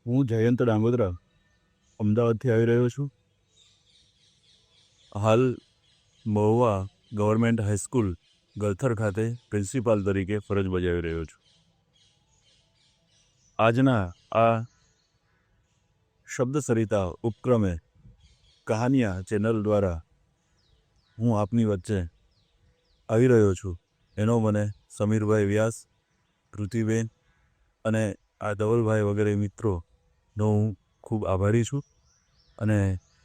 હું જયંત ડાંગોદરા અમદાવાદથી આવી રહ્યો છું. હાલ મહુવા ગવર્મેન્ટ હાઈસ્કૂલ ગલથર ખાતે પ્રિન્સિપાલ તરીકે ફરજ બજાવી રહ્યો છું. આજના આ શબ્દ સરિતા ઉપક્રમે કહાનિયા ચેનલ દ્વારા હું આપની વચ્ચે આવી રહ્યો છું. એનો મને સમીરભાઈ વ્યાસ, કૃતિબેન અને આ ધવલભાઈ વગેરે મિત્રોનો હું ખૂબ આભારી છું. અને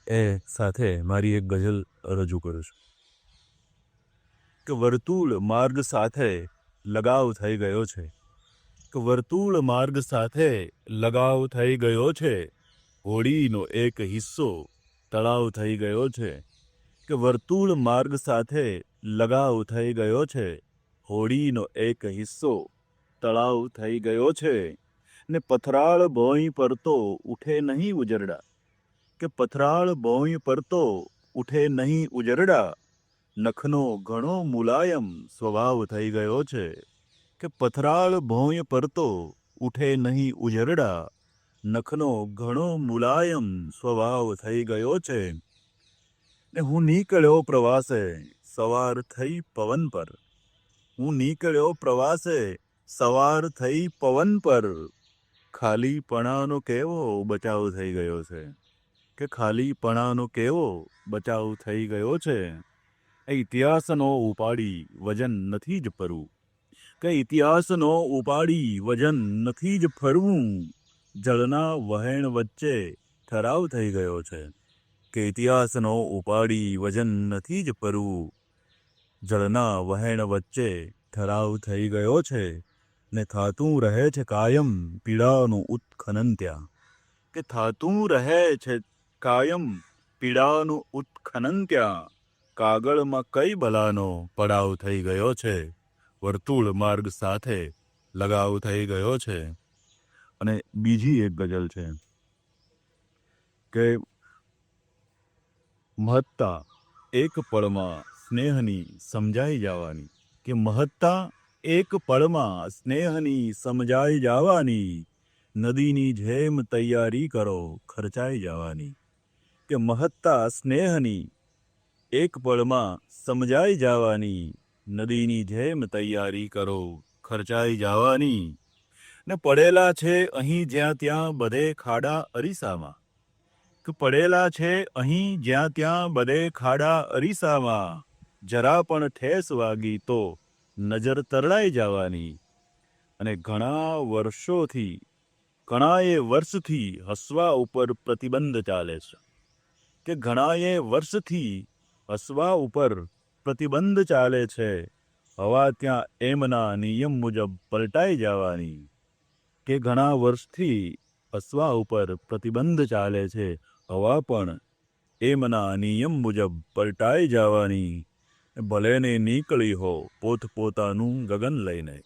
એ સાથે મારી એક ગઝલ રજૂ કરું છું કે વર્તુળ માર્ગ સાથે લગાવ થઈ ગયો છે, કે વર્તુળ માર્ગ સાથે લગાવ થઈ ગયો છે, હોડીનો એક હિસ્સો તળાવ થઈ ગયો છે, કે વર્તુળ માર્ગ સાથે લગાવ થઈ ગયો છે, હોડીનો એક હિસ્સો તળાવ થઈ ગયો છે, ને પથરાળ ભોંય પર તો ઉઠે નહીં ઉજરડા, કે પથરાળ ભોંય પર તો ઉઠે નહીં ઉજરડા, નખનો ઘણો મુલાયમ સ્વભાવ થઈ ગયો છે, કે પથરાળ ભોંય પર તો ઉઠે નહીં ઉજરડા, નખનો ઘણો મુલાયમ સ્વભાવ થઈ ગયો છે. ને હું નીકળ્યો પ્રવાસે સવાર થઈ પવન પર, હું નીકળ્યો પ્રવાસે સવાર થઈ પવન પર, ખાલીપણાનો કેવો બચાવ થઈ ગયો છે, કે ખાલીપણાનો કેવો બચાવ થઈ ગયો છે. એ ઇતિહાસનો ઉપાડી વજન નથી જ ફરવું, કે ઇતિહાસનો ઉપાડી વજન નથી જ ફરવું, જળના વહેણ વચ્ચે ઠરાવ થઈ ગયો છે, કે ઇતિહાસનો ઉપાડી વજન નથી જ ફરવું, જળના વહેણ વચ્ચે ઠરાવ થઈ ગયો છે, ને થાતું રહે છે કાયમ પીડાનું ઉત્ખનન ત્યાં, કે થાતું રહે છે કાયમ પીડાનું ઉત્ખનન ત્યાં, કાગળમાં કઈ બલાનો પડાવ થઈ ગયો છે, વર્તુળ માર્ગ સાથે લગાવ થઈ ગયો છે. અને બીજી એક ગઝલ છે કે મહત્તા એક પળમાં સ્નેહની સમજાઈ જવાની, કે મહત્તા એક પળમાં સ્નેહની સમજાઈ જવાની, નદીની જેમ તૈયારી કરો ખર્ચાઈ જવાની, કે મહત્તા સ્નેહની એક પળમાં સમજાઈ જવાની, નદીની જેમ તૈયારી કરો ખર્ચાઈ જવાની, ને પડેલા છે અહીં જ્યાં ત્યાં બધે ખાડા અરીસામાં, કે પડેલા છે અહીં જ્યાં ત્યાં બધે ખાડા અરીસામાં, જરા પણ ઠેસ વાગી તો નજર તરડાઈ જવાની, અને ઘણાએ વર્ષથી હસવા ઉપર પ્રતિબંધ ચાલે છે, કે ઘણાએ વર્ષથી હસવા ઉપર પ્રતિબંધ ચાલે છે, હવા ત્યાં એમના નિયમ મુજબ પલટાઈ જવાની, કે ઘણા વર્ષથી હસવા ઉપર પ્રતિબંધ ચાલે છે, હવા પણ એમના નિયમ મુજબ પલટાઈ જવાની, ભલેને નીકળી હો પોતપોતાનું ગગન લઈને,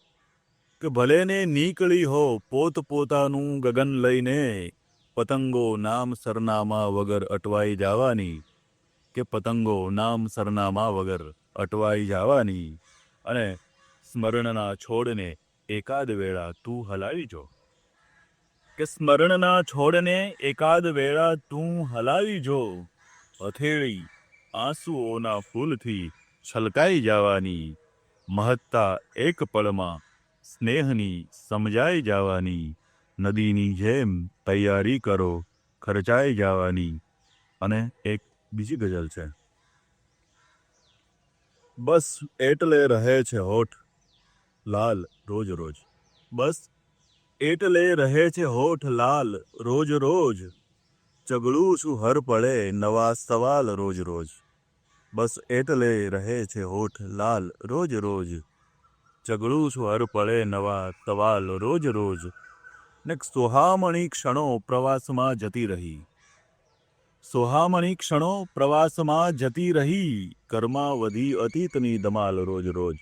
કે ભલેને નીકળી હો પોતપોતાનું ગગન લઈને, પતંગો નામ સરનામા વગર અટવાઈ જવાની, કે પતંગો નામ સરનામા વગર અટવાઈ જવાની, અને સ્મરણના છોડને એકાદ વેળા તું હલાવી જો, કે સ્મરણના છોડને એકાદ વેળા તું હલાવી જો, હથેળી આંસુઓના ફૂલથી છલકાઈ જવાની, મહત્તા એક પળમાં સ્નેહની સમજાઈ જવાની, નદીની જેમ તૈયારી કરો ખર્ચાઈ જવાની. અને એક બીજી ગઝલ છે, બસ એટલે રહે છે હોઠ લાલ રોજ રોજ, બસ એટલે રહે છે હોઠ લાલ રોજ રોજ, ચગડું છું હર પળે નવા સવાલ રોજ રોજ, બસ એટલે રહે છે હોઠ લાલ રોજ રોજ, ચગડું છું હર પળે નવા સવાલ રોજ રોજ, ને સોહામણી ક્ષણો પ્રવાસમાં જતી રહી, સોહામણી ક્ષણો પ્રવાસમાં જતી રહી, ઘરમાં વધી અતીતની ધમાલ રોજ રોજ,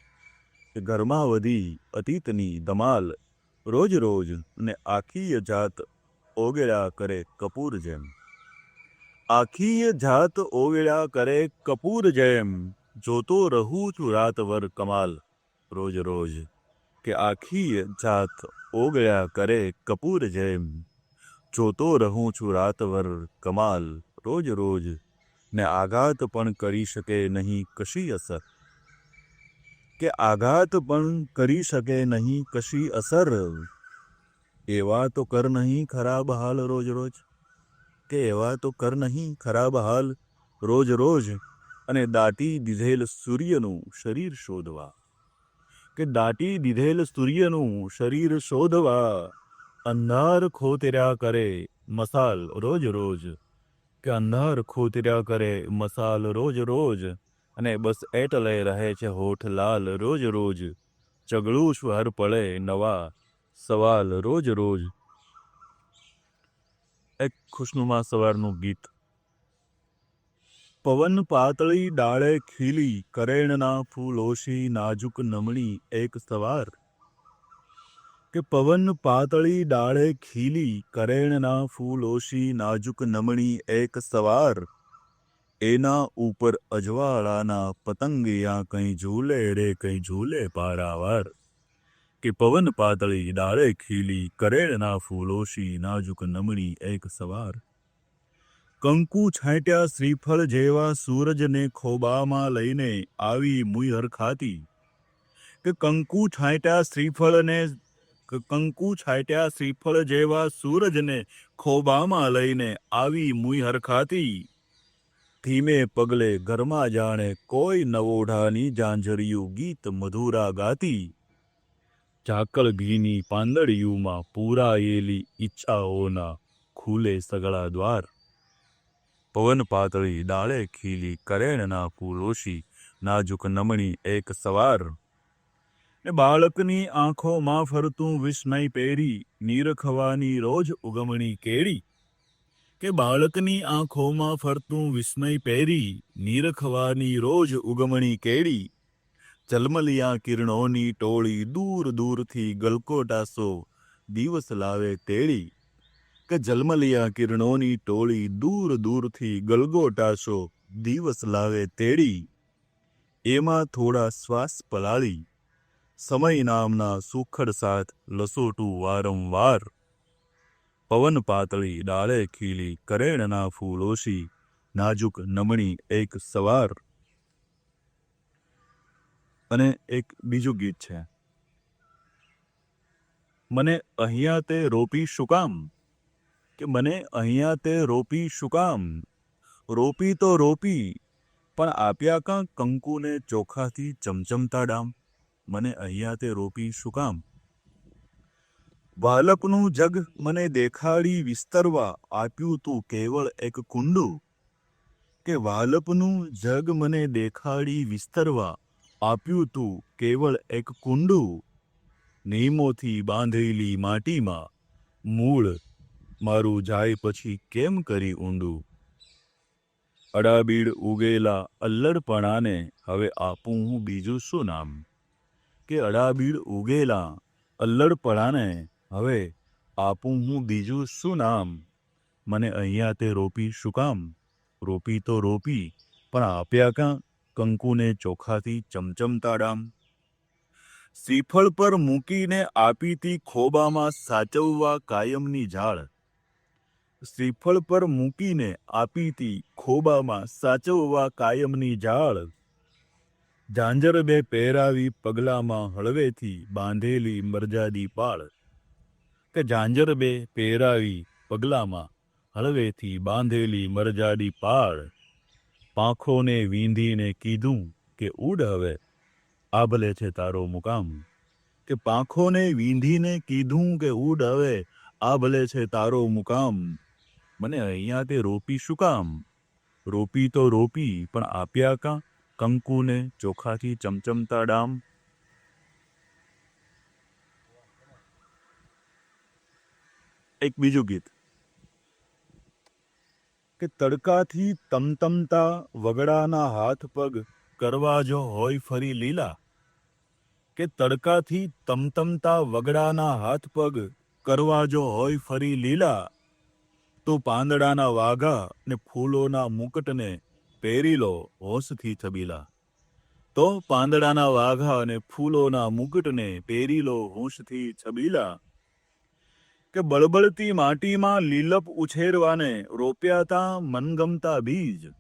ઘરમાં વધી અતીતની ધમાલ રોજ રોજ, ને આખી જાત ઓગળ્યા કરે કપૂર જેમ, આખી જાત ઓગળ્યા કરે કપૂર જેમ, જોતો રહું છું રાતભર કમાલ રોજ રોજ, કે આખી જાત ઓગળ્યા કરે કપૂર જેમ, જોતો રહું છું રાતભર કમાલ રોજ રોજ, ને આઘાત પણ કરી શકે નહીં કશી અસર, કે આઘાત પણ કરી શકે નહીં કશી અસર, એવા તો કર નહીં ખરાબ હાલ રોજ રોજ, કે એવા તો કર નહીં ખરાબ હાલ રોજ રોજ, અને દાટી દીધેલ સૂર્યનું શરીર શોધવા, કે દાટી દીધેલ સૂર્યનું શરીર શોધવા, અંધાર ખોતર્યા કરે મસાલ રોજ રોજ, કે અંધાર ખોતર્યા કરે મસાલ રોજ રોજ, અને બસ એટલે રહે છે હોઠ લાલ રોજ રોજ, ચગડું છું હર પળે નવા સવાલ રોજ રોજ. એક ખુશનુમા સવારનું ગીત. પવન પાતળી ડાળે ખીલી કરેણના ફૂલોશી નાજુક નમણી એક સવાર, કે પવન પાતળી ડાળે ખીલી કરેણના ફૂલોશી નાજુક નમણી એક સવાર, એના ઉપર અજવાળાના પતંગિયા કંઈ ઝૂલે રે કંઈ ઝૂલે પારાવાર, કે પવન પાતળી ડાળે ખીલી કરેણના ફૂલોશી નાજુક નમણી એક સવાર, કંકુ છાંટ્યા શ્રીફળ જેવા સૂરજને ખોબામાં લઈને આવી મુઈ હરખાતી, કે કંકુ છાંટ્યા શ્રીફળ જેવા સૂરજને ખોબામાં લઈને આવી મુઈ હરખાતી, ધીમે પગલે ઘરમાં જાણે કોઈ નવોઢાની ઝાંઝરિયું ગીત મધુરા ગાતી, ઝાકળ ઘીની પાંદડીયુમાં પૂરાયેલી ઈચ્છાઓના ખુલે સગળા દ્વાર, પવન પાતળી ડાળે ખીલી કરેણના ફૂલોશી નાજુક નમણી એક સવાર, ને બાળકની આંખોમાં ફરતું વિસ્મય પેરી નીરખવાની રોજ ઉગમણી કેળી, કે બાળકની આંખોમાં ફરતું વિસ્મય પેરી નીરખવાની રોજ ઉગમણી કેળી, ઝલમલિયા કિરણોની ટોળી દૂર દૂરથી ગલકોટાસો દિવસ લાવે તેડી, કે ઝલમલિયા કિરણોની ટોળી દૂર દૂરથી ગલગોટાસો દિવસ લાવે તેડી, એમાં થોડા શ્વાસ પલાળી સમય નામના સુખડ સાથ લસોટું વારંવાર, પવન પાતળી ડાળે ખીલી કરેણના ફૂલોશી નાજુક નમણી એક સવાર. અને એક બીજું ગીત છે. મને અહીંયા તે રોપી શું કામ, કે મને અહીંયા તે રોપી શું કામ, રોપી તો રોપી પણ આપ્યા કાં કંકુને ચોખાથી ચમચમતા ડામ, મને અહીંયા તે રોપી શું કામ, વાલપનું જગ મને દેખાડી વિસ્તરવા આપ્યું તું કેવળ એક કુંડું, કે વાલપનું જગ મને દેખાડી વિસ્તરવા આપ્યું તું કેવળ એક કુંડું, નિયમોથી બાંધેલી માટીમાં મૂળ મારું જાય પછી કેમ કરી ઊંડું, અડાબીડ ઉગેલા અલ્લડપણાને હવે આપું હું બીજું શું નામ, કે અડાબીડ ઉગેલા અલ્લડપણાને હવે આપું હું બીજું શું નામ, મને અહીંયા તે રોપી શું કામ, રોપી તો રોપી પણ આપ્યા કાં કંકુને ચોખાથી ચમચમતા ડામ, શ્રીફળ પર મૂકીને આપીતી ખોબામાં સાચવવા કાયમની ઝાડ, શ્રીફળ પર મૂકીને આપીતી ખોબામાં સાચવવા કાયમની ઝાડ, ઝાંઝર બે પહેરાવી પગલામાં હળવેથી બાંધેલી મરજાદી પાળ, કે ઝાંઝર બે પહેરાવી પગલામાં હળવેથી બાંધેલી મરજાદી પાળ, પાંખોને વીંધીને કીધું કે ઉડ હવે આ ભલે છે તારો મુકામ, કે પાંખોને વીંધીને કીધું કે ઉડ હવે આ ભલે છે તારો મુકામ, મને અહીંયા તે રોપી શું કામ, રોપી તો રોપી પણ આપ્યા કાં કંકુને ચોખાથી ચમચમતા ડામ. એક બીજું ગીત. કે તડકાથી તમતમતા વગડાના હાથ પગ કરવા જો હોય ફરી લીલા, કે તડકાથી તમતમતા વગડાના હાથ પગ કરવા જો હોય ફરી લીલા, તો પાંદડાના વાઘા ને ફૂલોના મુકટને પહેરી લો હોશથી છબીલા, તો પાંદડાના વાઘા અને ફૂલોના મુકટને પહેરી લો હોશથી છબીલા, કે બળબળતી માટીમાં લીલપ ઉછેરવાને રોપ્યા તા મનગમતા બીજ.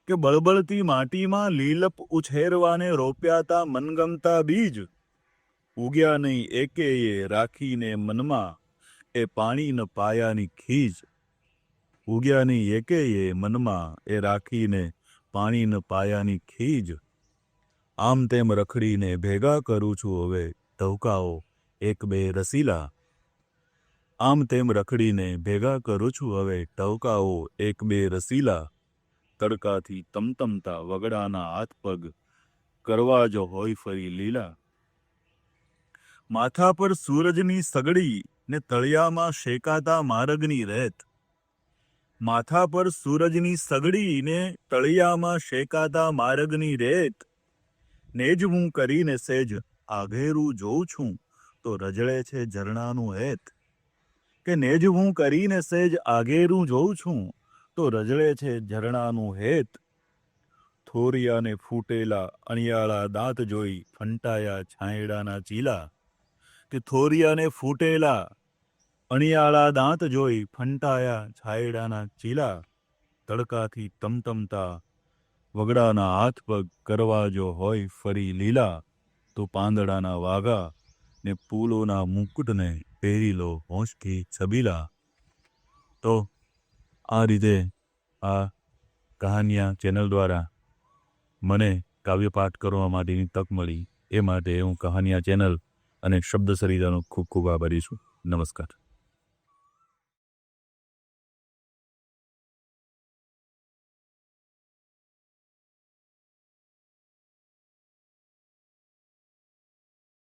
કે બળબળતી માટીમાં લીલપ ઉછેરવાને રોપ્યા તા મનગમતા બીજ. ઉગ્યા નહીં એકેયે રાખીને મનમાં એ પાણી ન પાયાની ખીજ. ઉગ્યા નહીં એકેયે મનમાં એ રાખીને પાણી ન પાયાની ખીજ. આમ તેમ રખડીને ભેગા કરું છું હવે ટહુકાઓ એક બે રસીલા. આમ તેમ રખડીને ભેગા કરું છું હવે ટહુકાઓ એક બે રસીલા. તડકાથી તમતમતા વગડાના હાથ પગ કરવા જો હોય ફરી લીલા. માથા પર સૂરજની સગડી ને તળિયામાં શેકાતા માર્ગની રેત. માથા પર સૂરજની સગડી ને તળિયામાં શેકાતા માર્ગની રેત. નેજ હું કરીને સેજ આઘેરું જોઉં છું તો રજળે છે ઝરણાનું હેત. કે નેજ હું કરીને સેજ આઘેરું જોઉં છું તો રજળે છે ઝરણાનું હેત. થોરિયાને ફૂટેલા અણિયાળા દાંત જોઈ ફંટાયા છાંયડાના ચીલા. કે થોરિયાને ફૂટેલા અણિયાળા દાંત જોઈ ફંટાયા છાંયડાના ચીલા. તડકાથી તમતમતા વગડાના હાથ પગ કરવા જો હોય ફરી લીલા. તો પાંદડાના વાઘા ને ફૂલોના મુકુટને પહેરી લો હોંશથી છબીલા. તો આ રીતે આ કહાનિયા ચેનલ દ્વારા મને કાવ્યપાઠ કરવા માટેની તક મળી, એ માટે હું કહાનિયા ચેનલ અને શબ્દ સરિતાનો ખૂબ ખૂબ આભારી છું. નમસ્કાર.